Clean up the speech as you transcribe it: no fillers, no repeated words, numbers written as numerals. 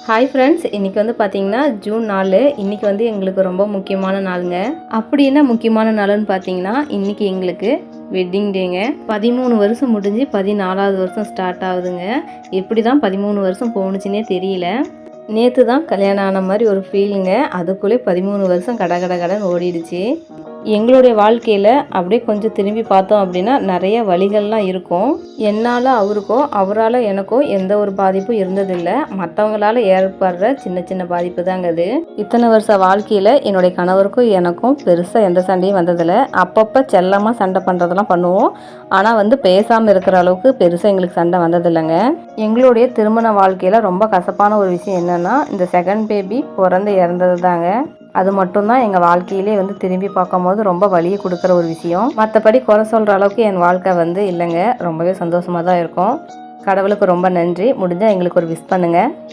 Hi friends, இன்றைக்கி வந்து பார்த்திங்கன்னா ஜூன் 4. இன்றைக்கி வந்து எங்களுக்கு ரொம்ப முக்கியமான நாளுங்க. அப்படி என்ன முக்கியமான நாளுன்னு பார்த்தீங்கன்னா, இன்றைக்கி எங்களுக்கு வெட்டிங் டேங்க. 13 வருஷம் முடிஞ்சு 14வது வருஷம் ஸ்டார்ட் ஆகுதுங்க. எப்படி தான் 13 வருஷம் போணுச்சுன்னே தெரியல. நேற்று தான் கல்யாணம் ஆன மாதிரி ஒரு ஃபீலுங்க. அதுக்குள்ளே 13 வருஷம் கடன் ஓடிடுச்சு. எங்களுடைய வாழ்க்கையில் அப்படியே கொஞ்சம் திரும்பி பார்த்தோம் அப்படின்னா நிறைய வழிகள்லாம் இருக்கும். என்னால் அவருக்கோ அவரால் எனக்கோ எந்த ஒரு பாதிப்பும் இருந்ததில்லை. மற்றவங்களால ஏற்படுற சின்ன சின்ன பாதிப்பு தாங்க அது. இத்தனை வருஷ வாழ்க்கையில் என்னுடைய கணவருக்கும் எனக்கும் பெருசாக எந்த சண்டையும் வந்ததில்லை. அப்பப்போ செல்லமாக சண்டை பண்ணுறதெல்லாம் பண்ணுவோம். ஆனால் வந்து பேசாமல் இருக்கிற அளவுக்கு பெருசாக எங்களுக்கு சண்டை வந்ததில்லைங்க. எங்களுடைய திருமண வாழ்க்கையில் ரொம்ப கசப்பான ஒரு விஷயம் என்னென்னா, இந்த செகண்ட் பேபி பிறந்து இறந்தது தாங்க. அது மட்டும்தான் எங்கள் வாழ்க்கையிலே வந்து திரும்பி பார்க்கும்போது ரொம்ப வலியை கொடுக்குற ஒரு விஷயம். மற்றபடி குறை சொல்கிற அளவுக்கு என் வாழ்க்கை வந்து இல்லைங்க. ரொம்பவே சந்தோஷமாக தான் இருக்கும். கடவுளுக்கு ரொம்ப நன்றி. முடிஞ்சால் எங்களுக்கு ஒரு விஷ் பண்ணுங்கள்.